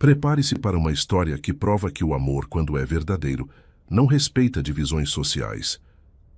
Prepare-se para uma história que prova que o amor, quando é verdadeiro, não respeita divisões sociais.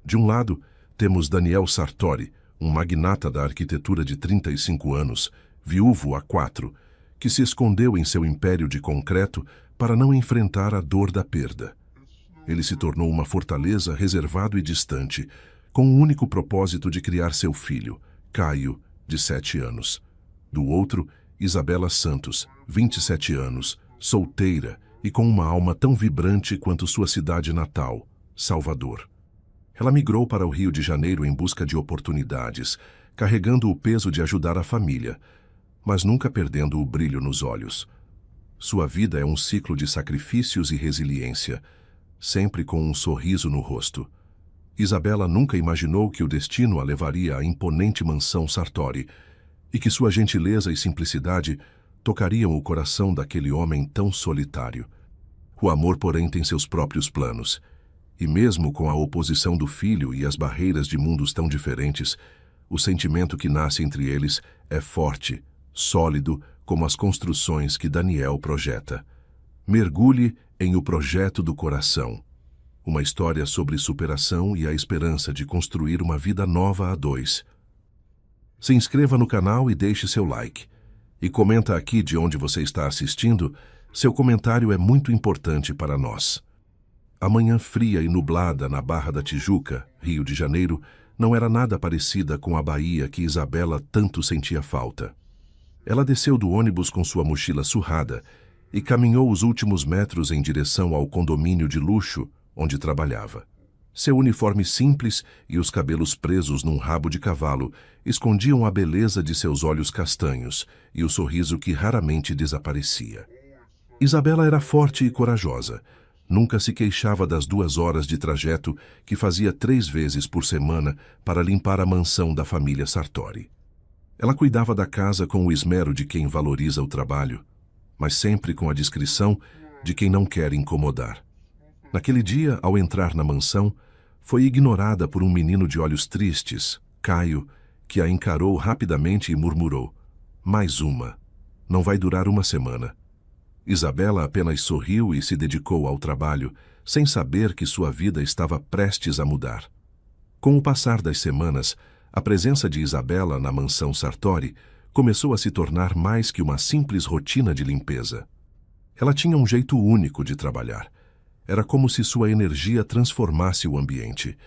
De um lado, temos Daniel Sartori, um magnata da arquitetura de 35 anos, viúvo há 4, que se escondeu em seu império de concreto para não enfrentar a dor da perda. Ele se tornou uma fortaleza reservado e distante, com o único propósito de criar seu filho, Caio, de 7 anos. Do outro, Isabela Santos, 27 anos, solteira e com uma alma tão vibrante quanto sua cidade natal, Salvador. Ela migrou para o Rio de Janeiro em busca de oportunidades, carregando o peso de ajudar a família, mas nunca perdendo o brilho nos olhos. Sua vida é um ciclo de sacrifícios e resiliência, sempre com um sorriso no rosto. Isabela nunca imaginou que o destino a levaria à imponente mansão Sartori e que sua gentileza e simplicidade tocariam o coração daquele homem tão solitário. O amor, porém, tem seus próprios planos. E mesmo com a oposição do filho e as barreiras de mundos tão diferentes, o sentimento que nasce entre eles é forte, sólido, como as construções que Daniel projeta. Mergulhe em O Projeto do Coração. Uma história sobre superação e a esperança de construir uma vida nova a dois. Se inscreva no canal e deixe seu like. E comenta aqui de onde você está assistindo. Seu comentário é muito importante para nós. A manhã fria e nublada na Barra da Tijuca, Rio de Janeiro, não era nada parecida com a Bahia que Isabela tanto sentia falta. Ela desceu do ônibus com sua mochila surrada e caminhou os últimos metros em direção ao condomínio de luxo onde trabalhava. Seu uniforme simples e os cabelos presos num rabo de cavalo escondiam a beleza de seus olhos castanhos e o sorriso que raramente desaparecia. Isabela era forte e corajosa. Nunca se queixava das 2 horas de trajeto que fazia 3 vezes por semana para limpar a mansão da família Sartori. Ela cuidava da casa com o esmero de quem valoriza o trabalho, mas sempre com a discrição de quem não quer incomodar. Naquele dia, ao entrar na mansão, foi ignorada por um menino de olhos tristes, Caio, que a encarou rapidamente e murmurou: "Mais uma. Não vai durar 1 semana." Isabela apenas sorriu e se dedicou ao trabalho, sem saber que sua vida estava prestes a mudar. Com o passar das semanas, a presença de Isabela na mansão Sartori começou a se tornar mais que uma simples rotina de limpeza. Ela tinha um jeito único de trabalhar. Era como se sua energia transformasse o ambiente.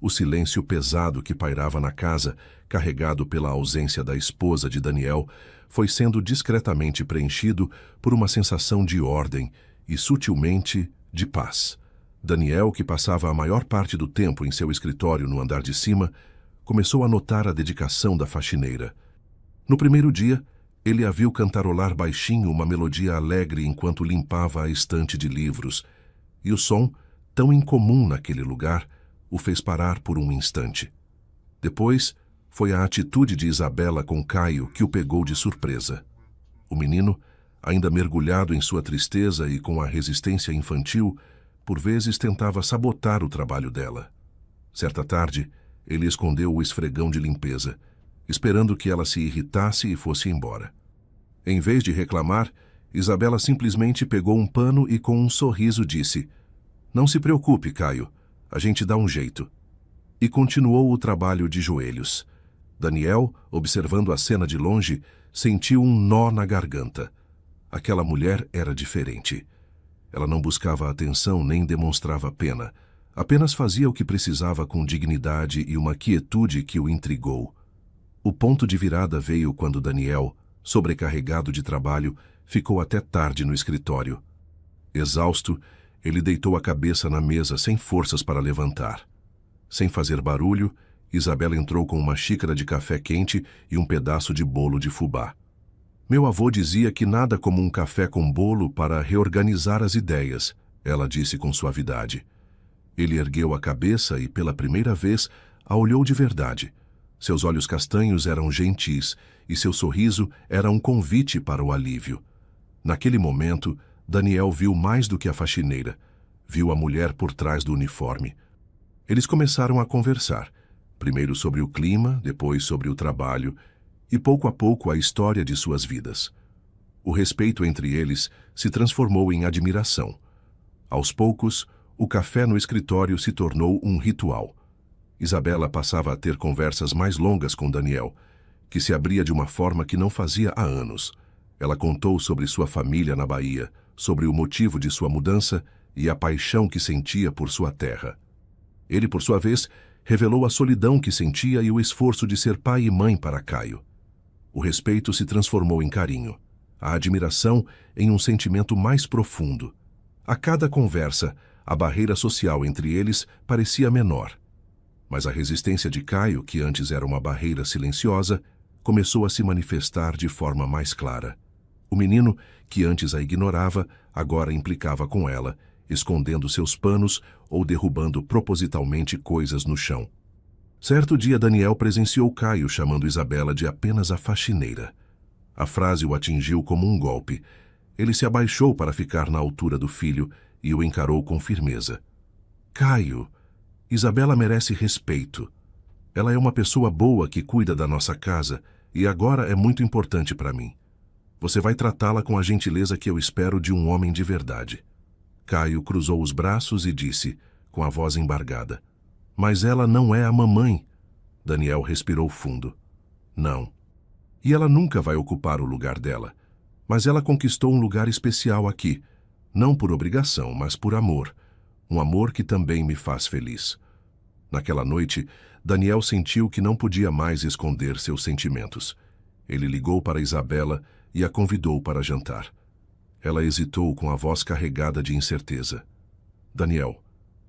O silêncio pesado que pairava na casa, carregado pela ausência da esposa de Daniel, foi sendo discretamente preenchido por uma sensação de ordem e, sutilmente, de paz. Daniel, que passava a maior parte do tempo em seu escritório no andar de cima, começou a notar a dedicação da faxineira. No primeiro dia, ele a viu cantarolar baixinho uma melodia alegre enquanto limpava a estante de livros, e o som, tão incomum naquele lugar, o fez parar por um instante. Depois, foi a atitude de Isabela com Caio que o pegou de surpresa. O menino, ainda mergulhado em sua tristeza e com a resistência infantil, por vezes tentava sabotar o trabalho dela. Certa tarde, ele escondeu o esfregão de limpeza, esperando que ela se irritasse e fosse embora. Em vez de reclamar, Isabela simplesmente pegou um pano e com um sorriso disse: "Não se preocupe, Caio, a gente dá um jeito." E continuou o trabalho de joelhos. Daniel, observando a cena de longe, sentiu um nó na garganta. Aquela mulher era diferente. Ela não buscava atenção nem demonstrava pena. Apenas fazia o que precisava com dignidade e uma quietude que o intrigou. O ponto de virada veio quando Daniel, sobrecarregado de trabalho, ficou até tarde no escritório. Exausto, ele deitou a cabeça na mesa sem forças para levantar. Sem fazer barulho, Isabela entrou com uma xícara de café quente e um pedaço de bolo de fubá. "Meu avô dizia que nada como um café com bolo para reorganizar as ideias", ela disse com suavidade. Ele ergueu a cabeça e, pela primeira vez, a olhou de verdade. Seus olhos castanhos eram gentis e seu sorriso era um convite para o alívio. Naquele momento, Daniel viu mais do que a faxineira. Viu a mulher por trás do uniforme. Eles começaram a conversar, primeiro sobre o clima, depois sobre o trabalho, e pouco a pouco a história de suas vidas. O respeito entre eles se transformou em admiração. Aos poucos, o café no escritório se tornou um ritual. Isabela passava a ter conversas mais longas com Daniel, que se abria de uma forma que não fazia há anos. Ela contou sobre sua família na Bahia, sobre o motivo de sua mudança e a paixão que sentia por sua terra. Ele, por sua vez, revelou a solidão que sentia e o esforço de ser pai e mãe para Caio. O respeito se transformou em carinho, a admiração em um sentimento mais profundo. A cada conversa, a barreira social entre eles parecia menor. Mas a resistência de Caio, que antes era uma barreira silenciosa, começou a se manifestar de forma mais clara. O menino, que antes a ignorava, agora implicava com ela, escondendo seus panos ou derrubando propositalmente coisas no chão. Certo dia, Daniel presenciou Caio chamando Isabela de apenas a faxineira. A frase o atingiu como um golpe. Ele se abaixou para ficar na altura do filho e o encarou com firmeza. Caio, Isabela merece respeito. Ela é uma pessoa boa que cuida da nossa casa e agora é muito importante para mim. Você vai tratá-la com a gentileza que eu espero de um homem de verdade. Caio cruzou os braços e disse, com a voz embargada, mas ela não é a mamãe. Daniel respirou fundo. Não. E ela nunca vai ocupar o lugar dela. Mas ela conquistou um lugar especial aqui, não por obrigação, mas por amor. Um amor que também me faz feliz. Naquela noite, Daniel sentiu que não podia mais esconder seus sentimentos. Ele ligou para Isabela e a convidou para jantar. Ela hesitou com a voz carregada de incerteza. Daniel,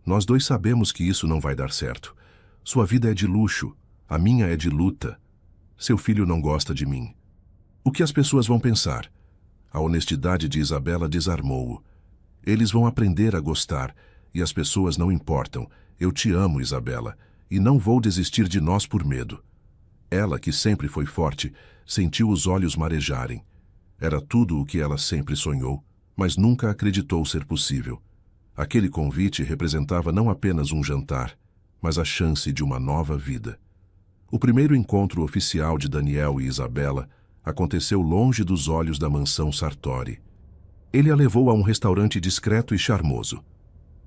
nós dois sabemos que isso não vai dar certo. Sua vida é de luxo, a minha é de luta. Seu filho não gosta de mim. O que as pessoas vão pensar? A honestidade de Isabela desarmou-o. Eles vão aprender a gostar, e as pessoas não importam. Eu te amo, Isabela, e não vou desistir de nós por medo. Ela, que sempre foi forte, sentiu os olhos marejarem. Era tudo o que ela sempre sonhou, mas nunca acreditou ser possível. Aquele convite representava não apenas um jantar, mas a chance de uma nova vida. O primeiro encontro oficial de Daniel e Isabela aconteceu longe dos olhos da mansão Sartori. Ele a levou a um restaurante discreto e charmoso.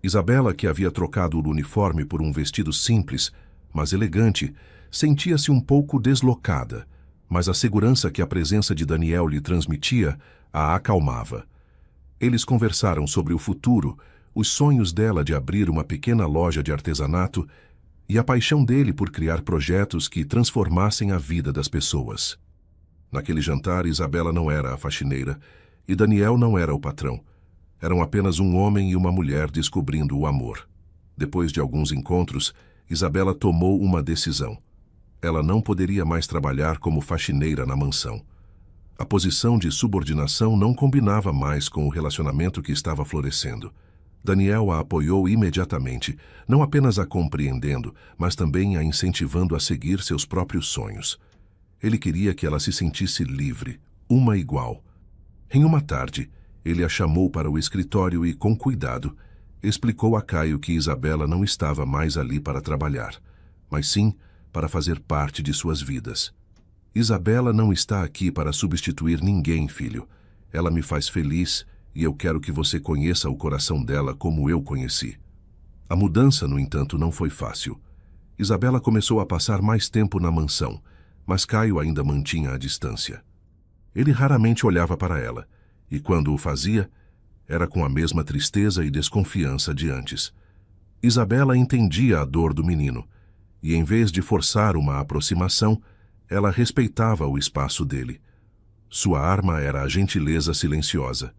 Isabela, que havia trocado o uniforme por um vestido simples, mas elegante, sentia-se um pouco deslocada, mas a segurança que a presença de Daniel lhe transmitia a acalmava. Eles conversaram sobre o futuro, os sonhos dela de abrir uma pequena loja de artesanato e a paixão dele por criar projetos que transformassem a vida das pessoas. Naquele jantar, Isabela não era a faxineira e Daniel não era o patrão. Eram apenas um homem e uma mulher descobrindo o amor. Depois de alguns encontros, Isabela tomou uma decisão. Ela não poderia mais trabalhar como faxineira na mansão. A posição de subordinação não combinava mais com o relacionamento que estava florescendo. Daniel a apoiou imediatamente, não apenas a compreendendo, mas também a incentivando a seguir seus próprios sonhos. Ele queria que ela se sentisse livre, uma igual. Em uma tarde, ele a chamou para o escritório e, com cuidado, explicou a Caio que Isabela não estava mais ali para trabalhar, mas sim para fazer parte de suas vidas. Isabela não está aqui para substituir ninguém, filho. Ela me faz feliz e eu quero que você conheça o coração dela como eu conheci. A mudança, no entanto, não foi fácil. Isabela começou a passar mais tempo na mansão, mas Caio ainda mantinha a distância. Ele raramente olhava para ela, e quando o fazia, era com a mesma tristeza e desconfiança de antes. Isabela entendia a dor do menino, e em vez de forçar uma aproximação, ela respeitava o espaço dele. Sua arma era a gentileza silenciosa.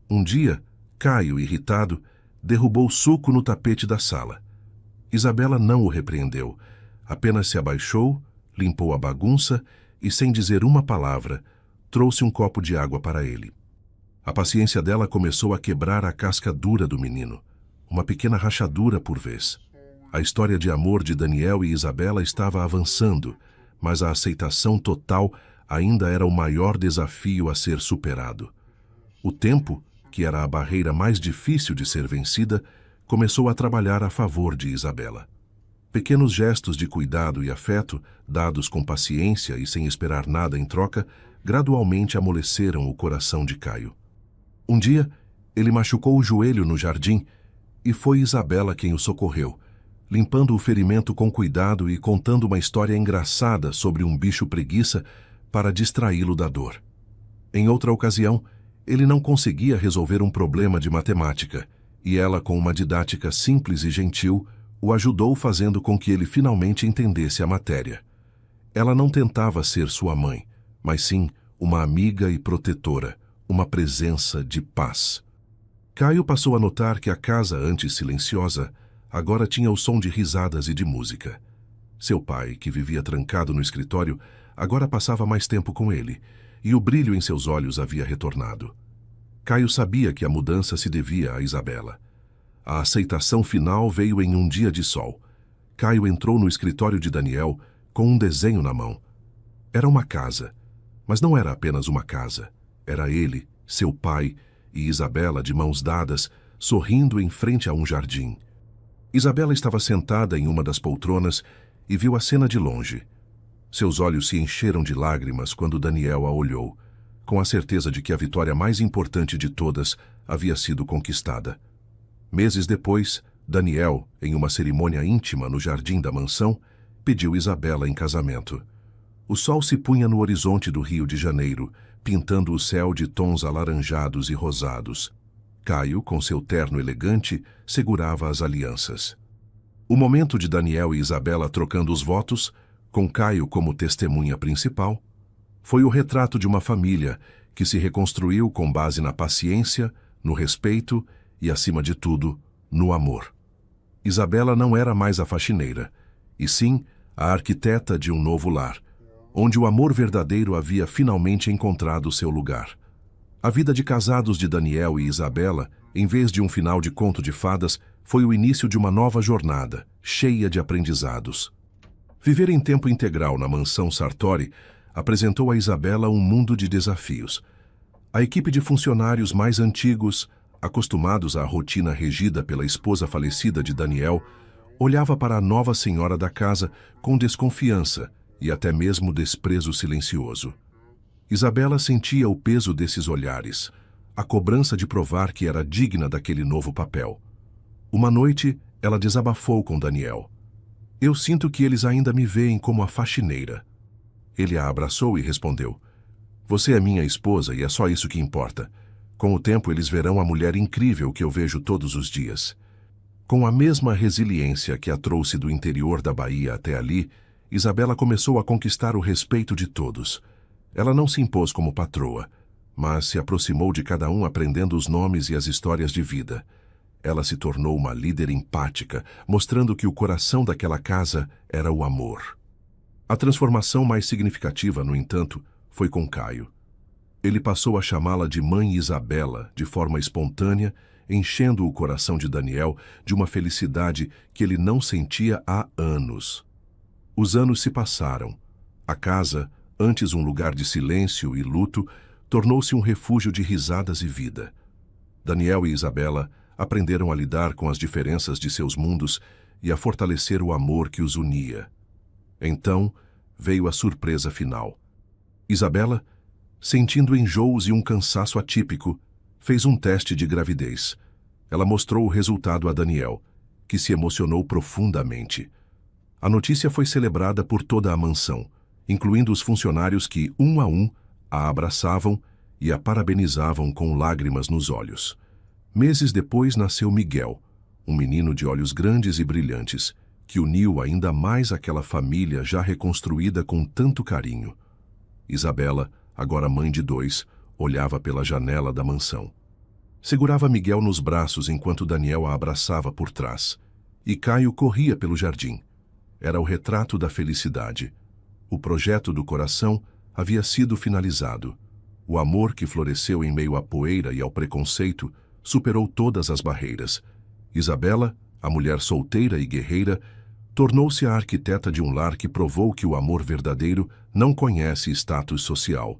Um dia, Caio, irritado, derrubou suco no tapete da sala. Isabela não o repreendeu, apenas se abaixou, limpou a bagunça e, sem dizer uma palavra, trouxe um copo de água para ele. A paciência dela começou a quebrar a casca dura do menino, uma pequena rachadura por vez. A história de amor de Daniel e Isabela estava avançando, mas a aceitação total ainda era o maior desafio a ser superado. O tempo, que era a barreira mais difícil de ser vencida, começou a trabalhar a favor de Isabela. Pequenos gestos de cuidado e afeto, dados com paciência e sem esperar nada em troca, gradualmente amoleceram o coração de Caio. Um dia, ele machucou o joelho no jardim e foi Isabela quem o socorreu, limpando o ferimento com cuidado e contando uma história engraçada sobre um bicho preguiça para distraí-lo da dor. Em outra ocasião, ele não conseguia resolver um problema de matemática, e ela, com uma didática simples e gentil, o ajudou fazendo com que ele finalmente entendesse a matéria. Ela não tentava ser sua mãe, mas sim uma amiga e protetora, uma presença de paz. Caio passou a notar que a casa, antes silenciosa, agora tinha o som de risadas e de música. Seu pai, que vivia trancado no escritório, agora passava mais tempo com ele, e o brilho em seus olhos havia retornado. Caio sabia que a mudança se devia a Isabela. A aceitação final veio em um dia de sol. Caio entrou no escritório de Daniel com um desenho na mão. Era uma casa, mas não era apenas uma casa. Era ele, seu pai e Isabela de mãos dadas, sorrindo em frente a um jardim. Isabela estava sentada em uma das poltronas e viu a cena de longe. Seus olhos se encheram de lágrimas quando Daniel a olhou, com a certeza de que a vitória mais importante de todas havia sido conquistada. Meses depois, Daniel, em uma cerimônia íntima no jardim da mansão, pediu Isabela em casamento. O sol se punha no horizonte do Rio de Janeiro, pintando o céu de tons alaranjados e rosados. Caio, com seu terno elegante, segurava as alianças. O momento de Daniel e Isabela trocando os votos, com Caio como testemunha principal, foi o retrato de uma família que se reconstruiu com base na paciência, no respeito e, acima de tudo, no amor. Isabela não era mais a faxineira, e sim a arquiteta de um novo lar, onde o amor verdadeiro havia finalmente encontrado seu lugar. A vida de casados de Daniel e Isabela, em vez de um final de conto de fadas, foi o início de uma nova jornada, cheia de aprendizados. Viver em tempo integral na mansão Sartori apresentou a Isabela um mundo de desafios. A equipe de funcionários mais antigos, acostumados à rotina regida pela esposa falecida de Daniel, olhava para a nova senhora da casa com desconfiança e até mesmo desprezo silencioso. Isabela sentia o peso desses olhares, a cobrança de provar que era digna daquele novo papel. Uma noite, ela desabafou com Daniel. "Eu sinto que eles ainda me veem como a faxineira." Ele a abraçou e respondeu: "Você é minha esposa e é só isso que importa. Com o tempo eles verão a mulher incrível que eu vejo todos os dias." Com a mesma resiliência que a trouxe do interior da Bahia até ali, Isabela começou a conquistar o respeito de todos. Ela não se impôs como patroa, mas se aproximou de cada um aprendendo os nomes e as histórias de vida. Ela se tornou uma líder empática, mostrando que o coração daquela casa era o amor. A transformação mais significativa, no entanto, foi com Caio. Ele passou a chamá-la de Mãe Isabela, de forma espontânea, enchendo o coração de Daniel de uma felicidade que ele não sentia há anos. Os anos se passaram. A casa, antes um lugar de silêncio e luto, tornou-se um refúgio de risadas e vida. Daniel e Isabela aprenderam a lidar com as diferenças de seus mundos e a fortalecer o amor que os unia. Então, veio a surpresa final. Isabela, sentindo enjoos e um cansaço atípico, fez um teste de gravidez. Ela mostrou o resultado a Daniel, que se emocionou profundamente. A notícia foi celebrada por toda a mansão, incluindo os funcionários que, um a um, a abraçavam e a parabenizavam com lágrimas nos olhos. Meses depois nasceu Miguel, um menino de olhos grandes e brilhantes, que uniu ainda mais aquela família já reconstruída com tanto carinho. Isabela, agora mãe de 2, olhava pela janela da mansão. Segurava Miguel nos braços enquanto Daniel a abraçava por trás, e Caio corria pelo jardim. Era o retrato da felicidade. O projeto do coração havia sido finalizado. O amor que floresceu em meio à poeira e ao preconceito superou todas as barreiras. Isabela, a mulher solteira e guerreira, tornou-se a arquiteta de um lar que provou que o amor verdadeiro não conhece status social.